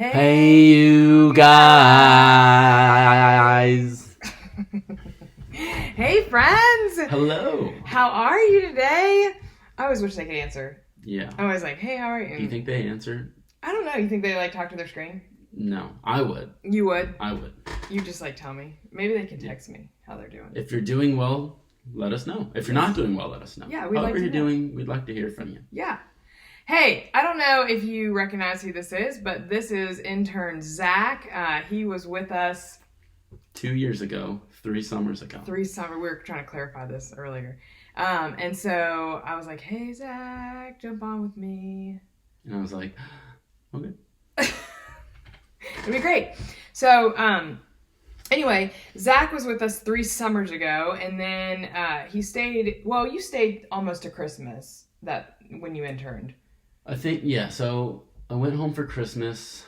Hey, you guys. Hey, friends. Hello. How are you today? I always wish they could answer. Yeah. I was like, hey, how are you? Do you think they answer? I don't know. You think they talk to their screen? No, I would. You would? I would. You just tell me. Maybe they can text me how they're doing. If you're doing well, let us know. If you're not doing well, let us know. Yeah, we'd However like to you're know. doing, we'd like to hear from you. Yeah. Hey, I don't know if you recognize who this is, but this is Intern Zach. He was with us 2 years ago, 3 summers ago. 3 summers. We were trying to clarify this earlier. And so I was like, hey, Zach, jump on with me. And I was like, okay. It'd be great. So, anyway, Zach was with us 3 summers ago, and then he stayed. Well, you stayed almost to Christmas when you interned. I think, yeah. So I went home for Christmas.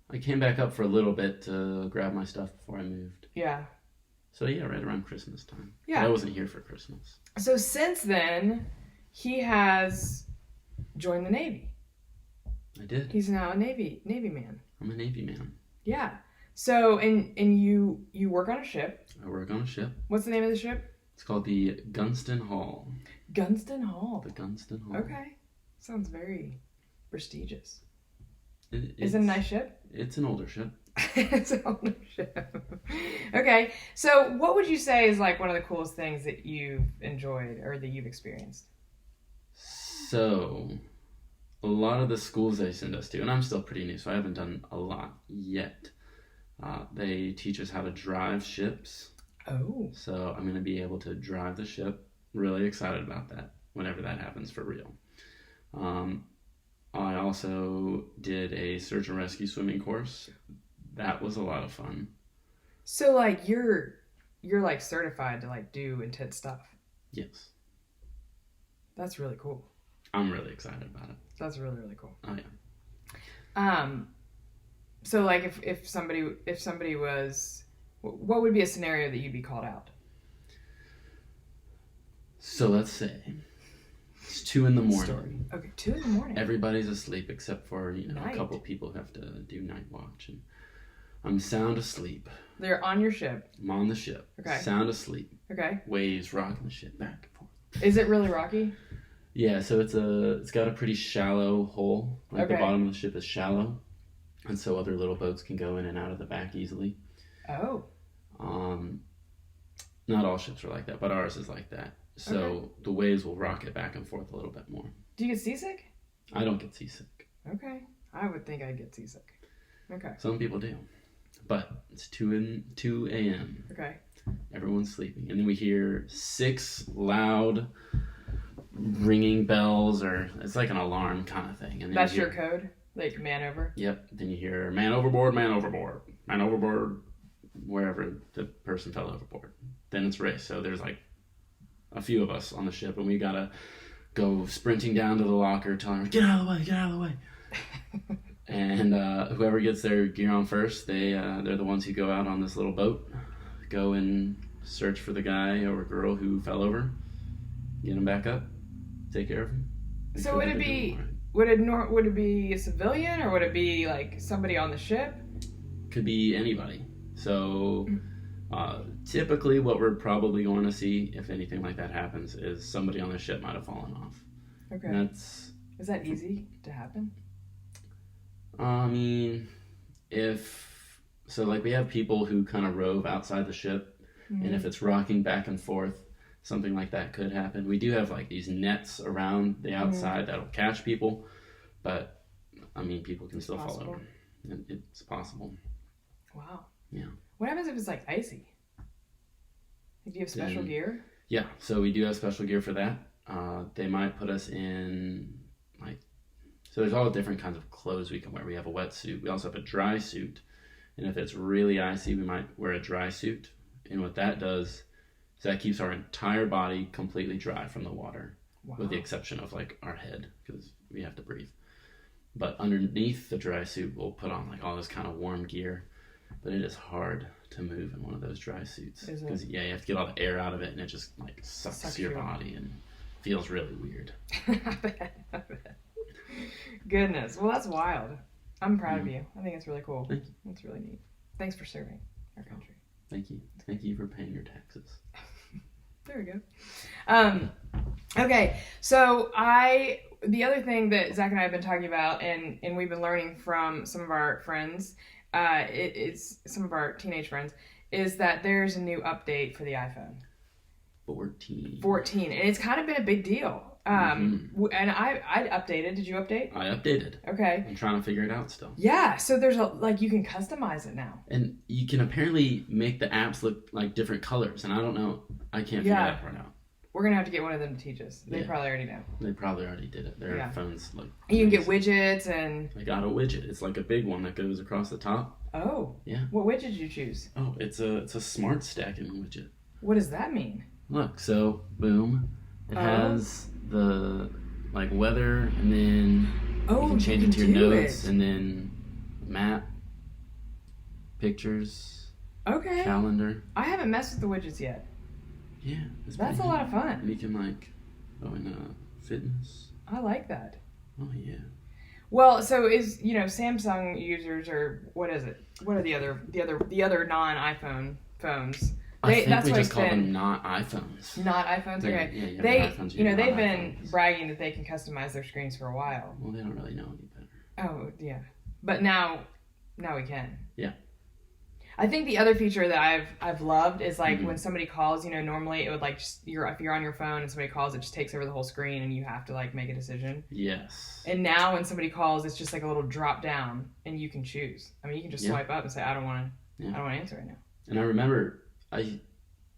I came back up for a little bit to grab my stuff before I moved. Yeah. So yeah, right around Christmas time. Yeah. But I wasn't here for Christmas. So since then, he has joined the Navy. I did. He's now a Navy man. I'm a Navy man. Yeah. So and you work on a ship. I work on a ship. What's the name of the ship? It's called the Gunston Hall. Gunston Hall. The Gunston Hall. Okay. Sounds very prestigious. Is it a nice ship? It's an older ship. It's an older ship. Okay. So what would you say is one of the coolest things that you've enjoyed or that you've experienced? So, a lot of the schools they send us to, and I'm still pretty new, so I haven't done a lot yet. They teach us how to drive ships. Oh. So I'm going to be able to drive the ship. Really excited about that whenever that happens for real. I also did a search and rescue swimming course. That was a lot of fun. So you're certified to do intense stuff. Yes. That's really cool. I'm really excited about it. That's really, really cool. Oh yeah. So if somebody was, what would be a scenario that you'd be called out? So let's say it's 2 a.m. Story. Okay, 2 a.m. Everybody's asleep except for a couple people who have to do night watch, and I'm sound asleep. They're on your ship. I'm on the ship. Okay. Sound asleep. Okay. Waves rocking the ship back and forth. Is it really rocky? Yeah, so it's got a pretty shallow hole. The bottom of the ship is shallow, and so other little boats can go in and out of the back easily. Oh. Not all ships are like that, but ours is like that. So the waves will rock it back and forth a little bit more. Do you get seasick? I don't get seasick. Okay. I would think I'd get seasick. Okay. Some people do. But it's 2 a.m. Okay. Everyone's sleeping. And then we hear 6 loud ringing bells, or it's like an alarm kind of thing. And then that's your code? Man over? Yep. Then you hear man overboard, man overboard, man overboard, wherever the person fell overboard. Then it's race. So there's a few of us on the ship, and we gotta go sprinting down to the locker, telling her, get out of the way, get out of the way. And whoever gets their gear on first, they're the ones who go out on this little boat, go and search for the guy or girl who fell over, get him back up, take care of him. So would it be a civilian, or would it be somebody on the ship? Could be anybody. So typically what we're probably going to see if anything like that happens is somebody on the ship might have fallen off. Okay. Is that easy to happen? I mean, we have people who kind of rove outside the ship, and if it's rocking back and forth, something like that could happen. We do have these nets around the outside that'll catch people, but I mean, people can still fall over. It's possible. Wow. Yeah. What happens if it's icy? Do you have special gear? Yeah, so we do have special gear for that. They might put us in so there's all different kinds of clothes we can wear. We have a wetsuit. We also have a dry suit. And if it's really icy, we might wear a dry suit. And what that does is that keeps our entire body completely dry from the water. Wow. With the exception of our head, because we have to breathe. But underneath the dry suit, we'll put on all this kind of warm gear. But it is hard to move in one of those dry suits. Because you have to get all the air out of it, and it just sucks your body and feels really weird. I bet. Goodness. Well, that's wild. I'm proud of you. I think it's really cool. Thank you. It's really neat. Thanks for serving our country. Thank you. Thank you for paying your taxes. There we go. Okay, so the other thing that Zach and I have been talking about, and we've been learning from some of our friends, it's some of our teenage friends, is that there's a new update for the iPhone. 14, and it's kind of been a big deal. And I updated. Did you update? I updated. Okay. I'm trying to figure it out still. Yeah, so there's you can customize it now. And you can apparently make the apps look like different colors, and I don't know. I can't figure that part out. We're going to have to get one of them to teach us. They probably already know. They probably already did it. Their phones look... You can get widgets and... I got a widget. It's like a big one that goes across the top. Oh. Yeah. What widget did you choose? Oh, it's a smart stacking widget. What does that mean? Look, so, boom. It has the, like, weather, and then you can change it to your notes, and then map, pictures, calendar. I haven't messed with the widgets yet. Yeah. That's a lot of fun. And you can, like, go into fitness. I like that. Oh, yeah. Well, so Samsung users, or what is it? What are the other non-iPhone phones? I think we just call them not iPhones. Not iPhones? Okay. Yeah, iPhones, they've been bragging that they can customize their screens for a while. Well, they don't really know any better. Oh, yeah. But now we can. Yeah. I think the other feature that I've loved is like when somebody calls, normally it would like just if you're on your phone and somebody calls, it just takes over the whole screen and you have to like make a decision. Yes. And now when somebody calls, it's just like a little drop down and you can choose. I mean, you can just swipe up and say, I don't want to answer right now. And I remember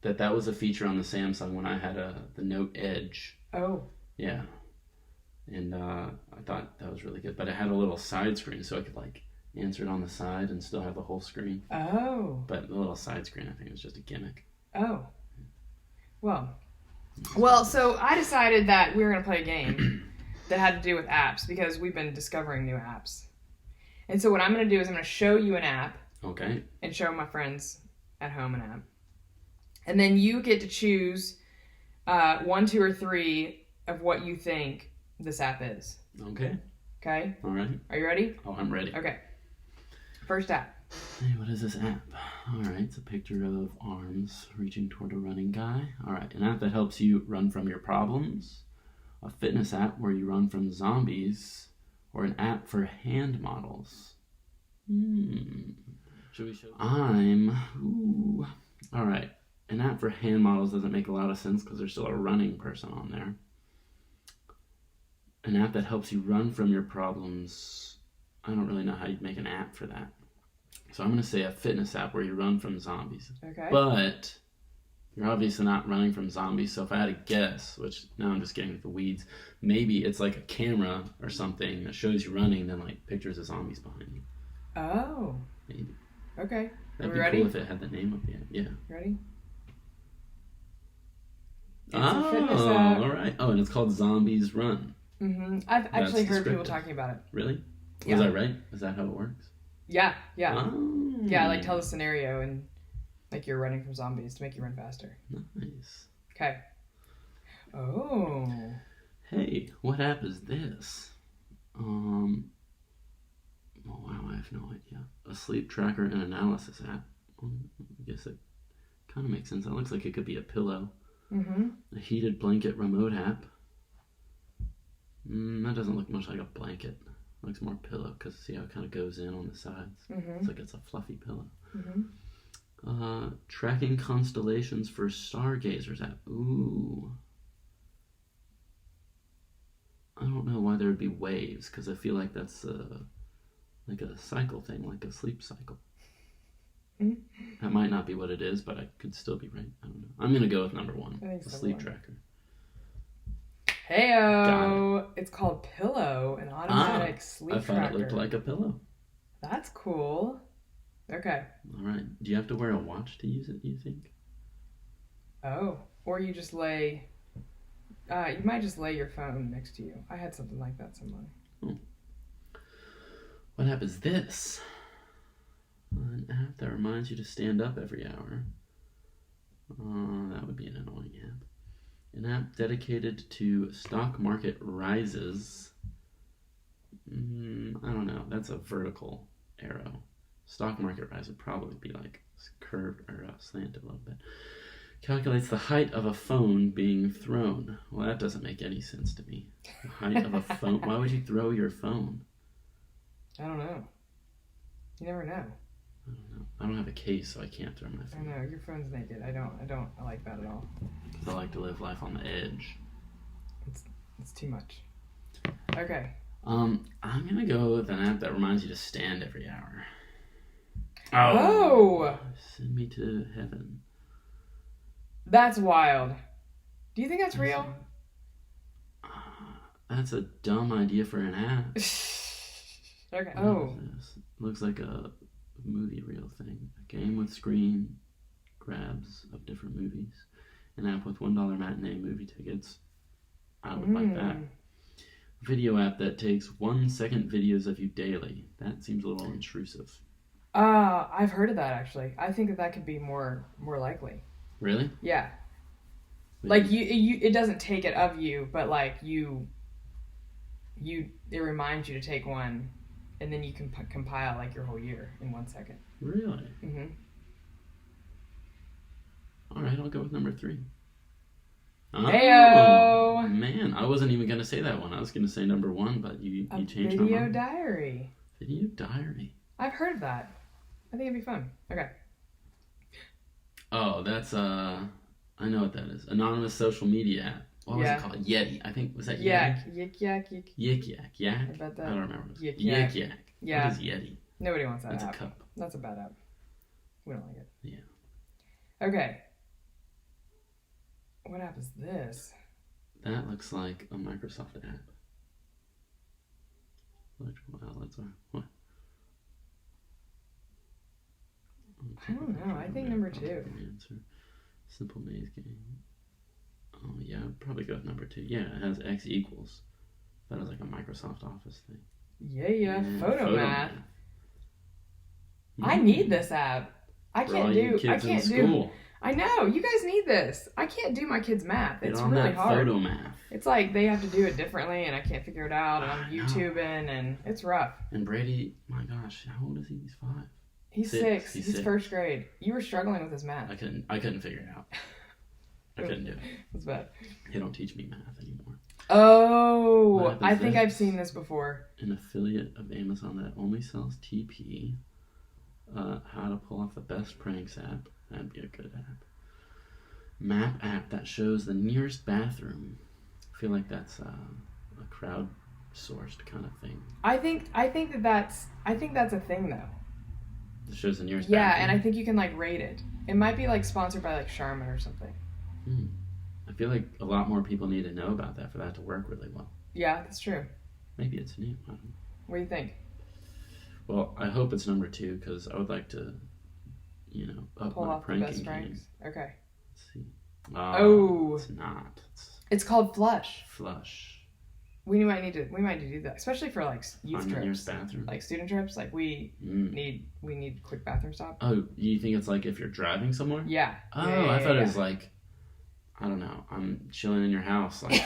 that was a feature on the Samsung when I had the Note Edge. Oh. Yeah. And I thought that was really good, but it had a little side screen, so I could like answer it on the side and still have the whole screen. Oh. But the little side screen, I think, was just a gimmick. Oh. Well, so I decided that we were going to play a game that had to do with apps because we've been discovering new apps. And so what I'm going to do is I'm going to show you an app. Okay. And show my friends at home an app. And then you get to choose 1, 2, or 3 of what you think this app is. Okay. Okay? All right. Are you ready? Oh, I'm ready. Okay. First app. Hey, what is this app? All right, it's a picture of arms reaching toward a running guy. All right, an app that helps you run from your problems, a fitness app where you run from zombies, or an app for hand models. Should we show? All right, an app for hand models doesn't make a lot of sense because there's still a running person on there. An app that helps you run from your problems. I don't really know how you'd make an app for that. So I'm going to say a fitness app where you run from zombies. Okay. But you're obviously not running from zombies, so if I had to guess, which now I'm just getting into the weeds, maybe it's like a camera or something that shows you running, then like pictures of zombies behind you. Oh. Maybe. Okay. That'd be ready? cool if it had the name of the app. Yeah. Ready? It's a fitness app. All right. Oh, and it's called Zombies Run. Mm-hmm. I've actually heard people talking about it. Really? Yeah. Was that right? Is that how it works? Yeah. Oh. Yeah, like tell the scenario and like you're running from zombies to make you run faster. Nice. Okay. Oh. Hey, what app is this? Oh wow, I have no idea. A sleep tracker and analysis app. I guess it kind of makes sense. That looks like it could be a pillow. Mm-hmm. A heated blanket remote app. That doesn't look much like a blanket. It looks more pillow because see how it kind of goes in on the sides. Mm-hmm. It's like it's a fluffy pillow. Mm-hmm. Tracking constellations for stargazers app. Ooh. I don't know why there would be waves because I feel like that's like a cycle thing, like a sleep cycle. That might not be what it is, but I could still be right. I don't know. I'm going to go with number 1, the sleep tracker. Heyo! It's called Pillow, an automatic sleep tracker. I thought it looked like a pillow. That's cool. Okay. All right. Do you have to wear a watch to use it, you think? Oh. Or you just lay... you might just lay your phone next to you. I had something like that somewhere. What app is this? An app that reminds you to stand up every hour. That would be an annoying app. An app dedicated to stock market rises. I don't know. that's a vertical arrow. Stock market rise would probably be like curved or slanted a little bit. Calculates the height of a phone being thrown. Well, that doesn't make any sense to me. The height of a phone. Why would you throw your phone? I don't know. You never know. I don't know. I don't have a case, so I can't throw my phone. I know, your phone's naked. I don't like that at all. Because I like to live life on the edge. It's too much. Okay. I'm gonna go with an app that reminds you to stand every hour. Oh! Send me to heaven. That's wild. Do you think that's real? That's a dumb idea for an app. Okay. What is this? Looks like a movie reel thing. A game with screen grabs of different movies. An app with $1 matinee movie tickets. I would like that. Video app that takes 1-second videos of you daily. That seems a little intrusive. I've heard of that actually. I think that could be more likely. Really? Yeah. Maybe. Like you it doesn't take it of you, but like it reminds you to take one, and then you can compile like your whole year in 1 second. Really? Mm-hmm. All right, I'll go with number 3. Heyo! Man, I wasn't even gonna say that one. I was gonna say number 1, but you changed my mind. Video diary. Video diary. I've heard of that. I think it'd be fun. Okay. Oh, that's I know what that is. Anonymous social media app. What was it called? Yeti. I think was that Yeti? Yik yak. Yik yak. Yak. I bet that. I don't remember. Yik yak. yak. Yeah. What is Yeti? Nobody wants that That's app. a cup. That's a bad app. We don't like it. Yeah. Okay. What app is this? That looks like a Microsoft app. Electrical outlets are what? I don't know. I think number 2. Answer. Simple maze game. Oh yeah, I'd probably go with number 2. Yeah, it has X equals. That is like a Microsoft Office thing. Yeah. Photomath. Mm. I need this app. I can't do. I can't do. I know you guys need this. I can't do my kids' math. It's really hard. Photomath. It's like they have to do it differently, and I can't figure it out. And I'm YouTubing, and it's rough. And Brady, my gosh, how old is he? He's 5. He's 6. He's 6. First grade. You were struggling with his math. I couldn't figure it out. I couldn't do it. That's bad. They don't teach me math anymore. Oh, I think I've seen this before. An affiliate of Amazon that only sells TP. How to pull off the best pranks app. That'd be a good app. Map app that shows the nearest bathroom. I feel like that's a crowd-sourced kind of thing. I think that's a thing though. It shows the nearest bathroom. bathroom. And I think you can like rate it. It might be like sponsored by like Charmin or something. I feel like a lot more people need to know about that for that to work really well. Yeah, that's true. Maybe it's new. I don't know. What do you think? Well, I hope it's number 2 because I would like to, up pull my off pranking the best pranks. game. Okay. Let's see. Oh, it's not. It's called Flush. Flush. We might need to do that, especially for like youth trips, nearest bathroom. Like student trips. Like we need quick bathroom stop. Oh, you think it's like if you're driving somewhere? Yeah. Oh, yeah, I thought it was like, I don't know. I'm chilling in your house, like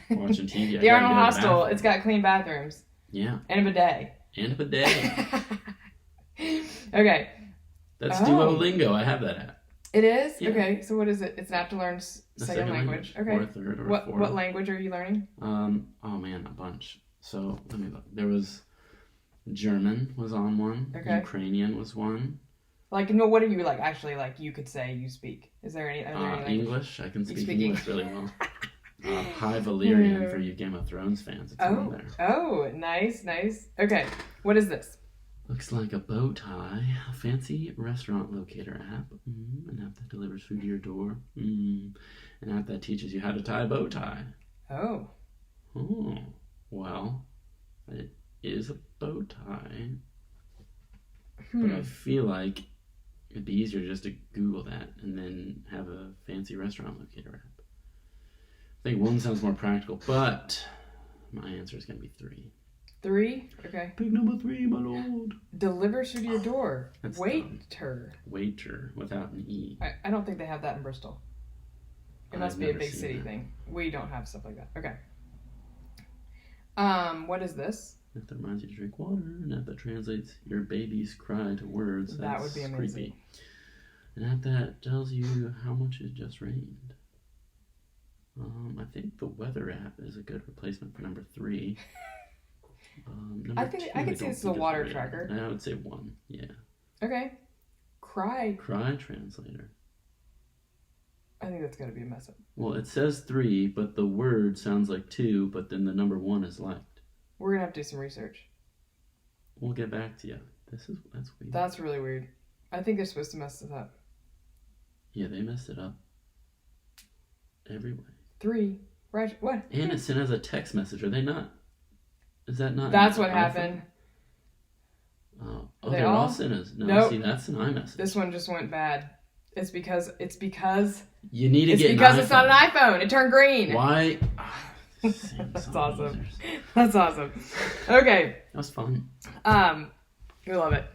watching TV. The Arnold Hostel. It's got clean bathrooms. Yeah. And a bidet. Okay. That's Duolingo. I have that app. It is? Yeah. Okay. So what is it? It's an app to learn second language. Okay. Or a third or fourth. What language are you learning? Oh man, a bunch. So let me look. There was German was on one. Okay. Ukrainian was one. Like, no, what are you like actually like you could say you speak? Is there any English? I can speak English really well. High Valyrian for you Game of Thrones fans. It's on there. Oh, nice. Okay, what is this? Looks like a bow tie. A fancy restaurant locator app. An app that delivers food to your door. An app that teaches you how to tie a bow tie. Oh, well, it is a bow tie. But I feel like it'd be easier just to Google that and then have a fancy restaurant locator app. I think 1 sounds more practical, but my answer is going to be 3. 3? Okay. Pick number 3, my lord. Delivers food to your door. That's Waiter. Waiter, without an E. I don't think they have that in Bristol. It must be a big city thing. We don't have stuff like that. Okay. What is this? If that reminds you to drink water, and if that translates your baby's cry to words, that would be amazing. Creepy. And if that tells you how much it just rained. I think the weather app is a good replacement for number 3. I could say it's the water tracker. I would say 1. Yeah. Okay. Cry translator. I think that's going to be a mess up. Well, it says 3, but the word sounds like 2, but then the number 1 is left. We're going to have to do some research. We'll get back to you. That's weird. That's really weird. I think they're supposed to mess this up. Yeah, they messed it up. Every way. 3. Right. What? And it's sent as a text message. Are they not? Is that not? That's what happened. Oh, they're all sent as. No, nope. See, that's an iMessage. This one just went bad. It's because you need to get. It's because it's not an iPhone. It turned green. Why? That's awesome. That's awesome. Okay. That was fun. We love it.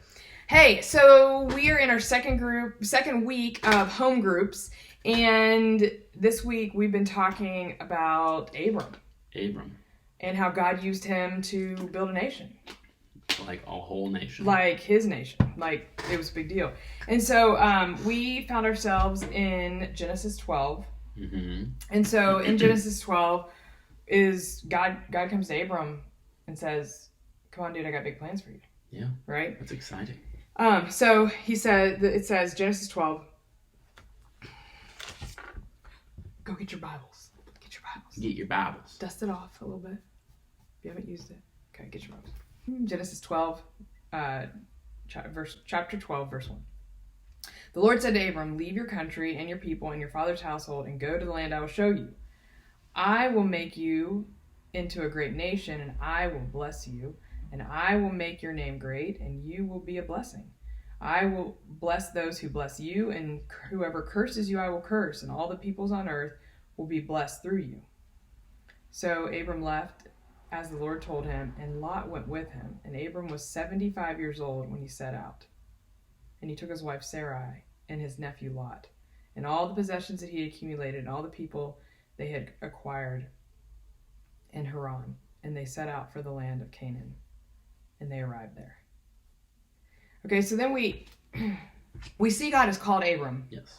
Hey, so we are in our second week of home groups, and this week we've been talking about Abram. And how God used him to build a nation. Like a whole nation. Like his nation. Like it was a big deal. And so we found ourselves in Genesis 12. Mm-hmm. And so in Genesis 12 is God comes to Abram and says, "Come on, dude, I got big plans for you." Yeah. Right? That's exciting. So it says Genesis 12. Go get your Bibles. Get your Bibles. Dust it off a little bit. If you haven't used it. Okay, get your Bibles. Genesis 12, chapter 12, verse 1. The Lord said to Abram, "Leave your country and your people and your father's household and go to the land I will show you. I will make you into a great nation, and I will bless you, and I will make your name great, and you will be a blessing. I will bless those who bless you, and whoever curses you I will curse, and all the peoples on earth will be blessed through you." So Abram left as the Lord told him, and Lot went with him. And Abram was 75 years old when he set out. And he took his wife Sarai and his nephew Lot, and all the possessions that he had accumulated, and all the people they had acquired in Haran. And they set out for the land of Canaan. And they arrived there. Okay, so then we see God has called Abram. Yes.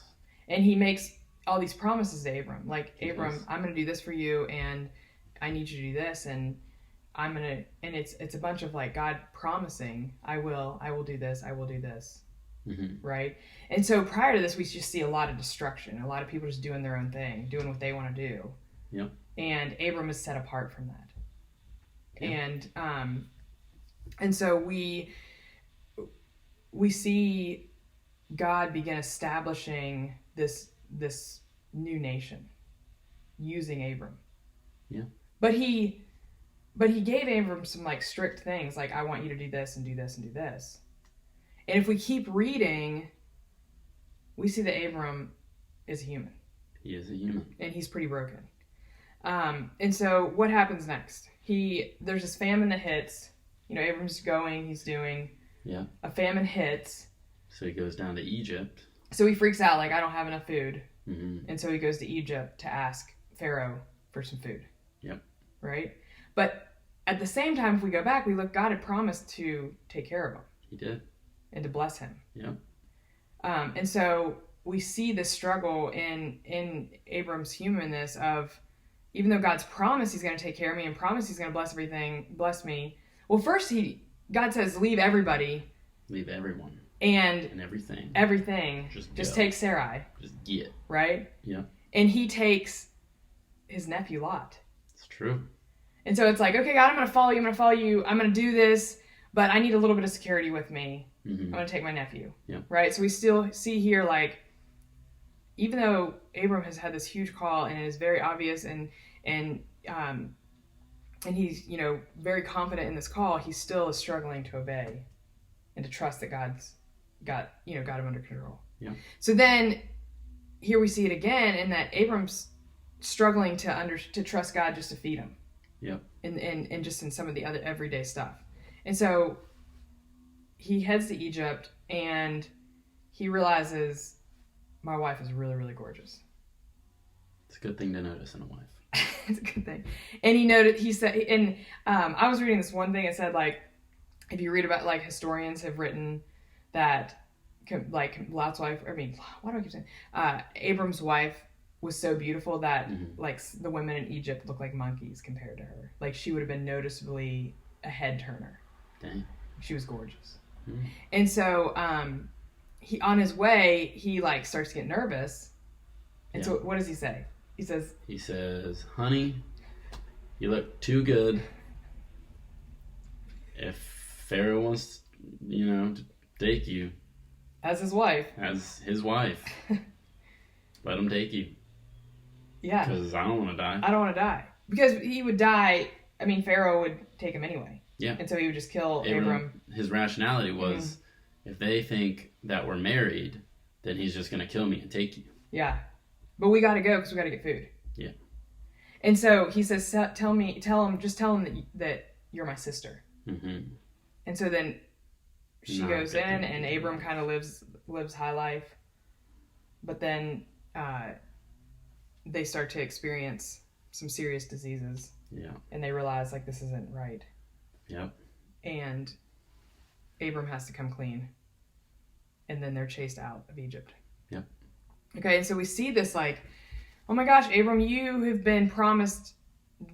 And he makes all these promises to Abram. Like, Abram, I'm going to do this for you, and I need you to do this, and it's a bunch of like God promising, I will do this, I will do this. Mm-hmm. Right? And so prior to this, we just see a lot of destruction, a lot of people just doing their own thing, doing what they want to do. Yep. And Abram is set apart from that. Yep. And so we see God begin establishing this new nation using Abram. Yeah. But he gave Abram some like strict things, like, I want you to do this and do this and do this. And if we keep reading, we see that Abram is a human. He is a human. And he's pretty broken. And so what happens next? There's this famine that hits. Abram's going, he's doing. Yeah. A famine hits. So he goes down to Egypt. So he freaks out, like, I don't have enough food. Mm-hmm. And so he goes to Egypt to ask Pharaoh for some food. Yep. Right? But at the same time, if we go back, we look, God had promised to take care of him. He did. And to bless him. Yep. And so we see this struggle in Abram's humanness of, even though God's promised he's going to take care of me and promised he's going to bless me. Well, first God says, leave everybody. Leave everyone. And everything. Everything. Just take Sarai. Just get. Right? Yeah. And he takes his nephew Lot. It's true. And so it's like, okay, God, I'm going to follow you. I'm going to do this, but I need a little bit of security with me. Mm-hmm. I'm going to take my nephew. Yeah. Right? So we still see here, like, even though Abram has had this huge call and it is very obvious and he's, very confident in this call, he still is struggling to obey and to trust that God's got him under control. Yeah. So then here we see it again in that Abram's struggling to trust God just to feed him. Yep. And just in some of the other everyday stuff. And so he heads to Egypt and he realizes, my wife is really, really gorgeous. It's a good thing to notice in a wife. It's a good thing. And he said, and I was reading this one thing. It said, like, if you read about, like, historians have written that, like, Lot's wife, I mean, why do I keep saying, Abram's wife was so beautiful that, like, the women in Egypt looked like monkeys compared to her. Like, she would have been noticeably a head turner. Dang. She was gorgeous. And so, he, on his way, he, like, starts to get nervous. And so what does he say? He says, honey, you look too good. If Pharaoh wants, to take you. As his wife. Let him take you. Yeah. Because I don't want to die. I don't want to die. Because he would die, I mean, Pharaoh would take him anyway. Yeah. And so he would just kill Abram. His rationality was, if they think that we're married, then he's just going to kill me and take you. Yeah. But we got to go because we got to get food. Yeah. And so he says, tell him that you're my sister. Mm-hmm. And so then she goes in, and Abram kind of lives high life. But then they start to experience some serious diseases. Yeah. And they realize, like, this isn't right. Yep. And Abram has to come clean. And then they're chased out of Egypt. Yep. Okay, and so we see this, like, oh my gosh, Abram, you have been promised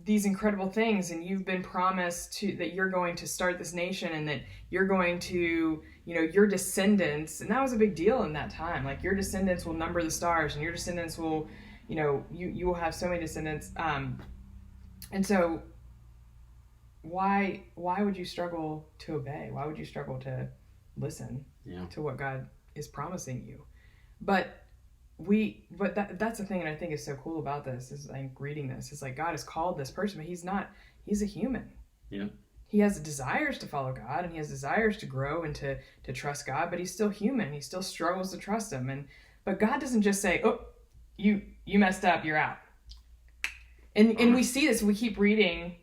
these incredible things, and you've been promised that you're going to start this nation, and that you're going to, your descendants, and that was a big deal in that time. Like, your descendants will number the stars, and your descendants will, you will have so many descendants. And so why would you struggle to obey? Why would you struggle to listen to what God is promising you? But that's the thing that I think is so cool about this, is, like, reading this, is like, God has called this person, but he's a human. Yeah. He has desires to follow God, and he has desires to grow and to trust God, but he's still human. He still struggles to trust him. But God doesn't just say, oh, you messed up, you're out. And we see this, we keep reading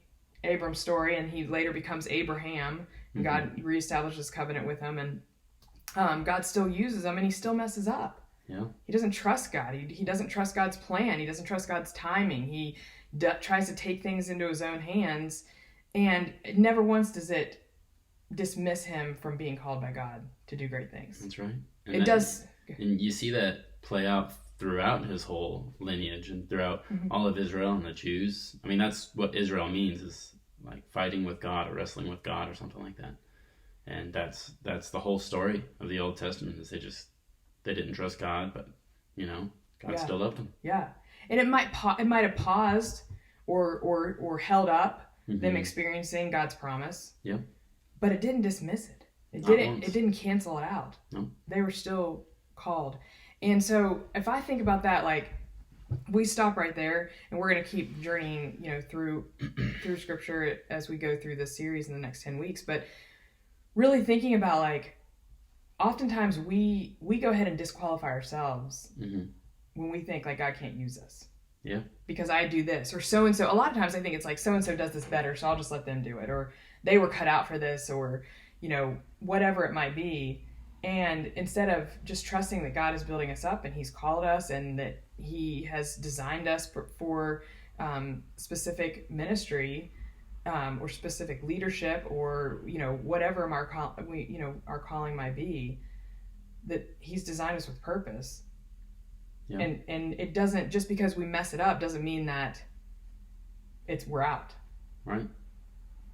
Abram's story, and he later becomes Abraham, and God reestablishes covenant with him, and God still uses him, and he still messes up. Yeah. He doesn't trust God. He doesn't trust God's plan. He doesn't trust God's timing. He tries to take things into his own hands, and never once does it dismiss him from being called by God to do great things. That's right. It does. And you see that play out throughout his whole lineage and throughout all of Israel and the Jews. I mean, that's what Israel means, is like fighting with God or wrestling with God or something like that. And that's the whole story of the Old Testament, is they didn't trust God, but God still loved them. Yeah, and it might have paused or held up them experiencing God's promise. Yeah, but it didn't dismiss it. It didn't cancel it out. No, they were still called. And so if I think about that, like, we stop right there, and we're going to keep journeying, through Scripture as we go through this series in the next 10 weeks. But really thinking about, like, oftentimes we go ahead and disqualify ourselves when we think, like, God can't use us. Yeah. Because I do this, or so-and-so. A lot of times I think it's like, so-and-so does this better, so I'll just let them do it. Or they were cut out for this, or, whatever it might be. And instead of just trusting that God is building us up, and he's called us, and that he has designed us for specific ministry, or specific leadership, or whatever our calling might be, that he's designed us with purpose. Yeah. And it doesn't, just because we mess it up doesn't mean that we're out. Right.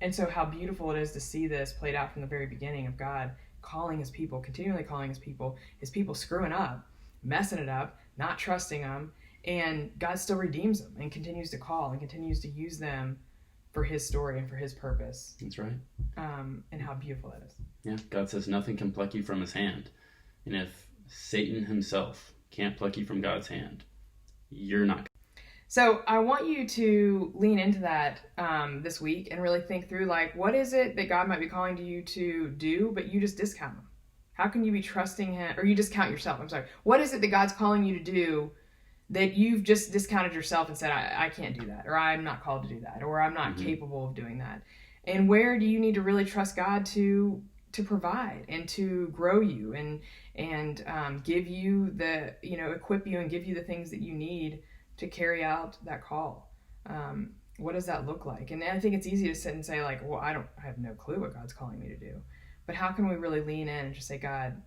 And so how beautiful it is to see this played out from the very beginning, of God calling his people, continually calling his people screwing up, messing it up, not trusting them, and God still redeems them and continues to call and continues to use them for his story and for his purpose. That's right. And how beautiful that is. Yeah, God says nothing can pluck you from his hand. And if Satan himself can't pluck you from God's hand, you're not. So I want you to lean into that this week and really think through, like, what is it that God might be calling to you to do, but you just discount him? How can you be trusting him, or you discount yourself? I'm sorry. What is it that God's calling you to do that you've just discounted yourself and said, I can't do that, or I'm not called to do that, or I'm not capable of doing that? And where do you need to really trust God to provide and to grow you and give you the, equip you and give you the things that you need to carry out that call? What does that look like? And I think it's easy to sit and say, like, well, I have no clue what God's calling me to do. But how can we really lean in and just say, God,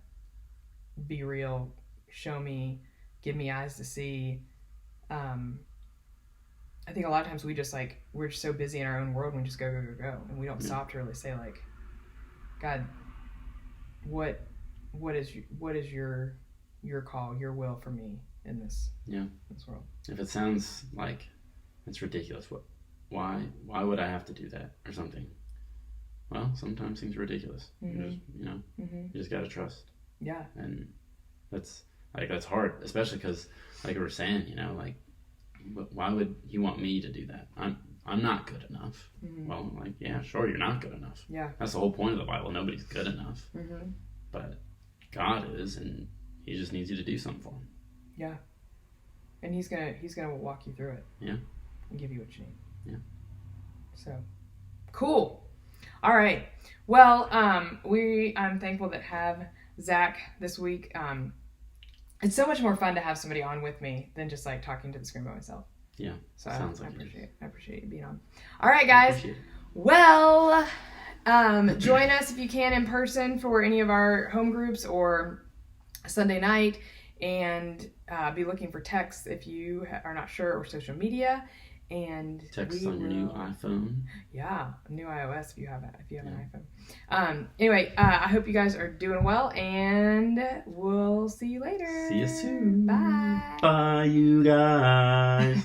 be real, show me, give me eyes to see. I think a lot of times we're just so busy in our own world and we just go, and we don't stop to really say, like, God, what is your call, your will for me in this world? If it sounds like it's ridiculous, why would I have to do that or something? Well, sometimes things are ridiculous. You just gotta trust. Yeah. And that's hard, especially because, like we were saying, like, why would he want me to do that? I'm not good enough. Well, like, yeah, sure, you're not good enough. Yeah. That's the whole point of the Bible. Nobody's good enough. But God is, and he just needs you to do something for him. Yeah. And he's gonna walk you through it. Yeah. And give you what you need. Yeah. So, cool. All right. Well, I'm thankful that have Zach this week. It's so much more fun to have somebody on with me than just like talking to the screen by myself. Yeah. So sounds I like appreciate you being on. All right, guys. Well, join us if you can in person for any of our home groups or Sunday night, and be looking for texts if you are not sure, or social media. And text on your new iPhone. Yeah, new iOS if you have an iPhone. Anyway, I hope you guys are doing well, and we'll see you later. See you soon. Bye. Bye, you guys.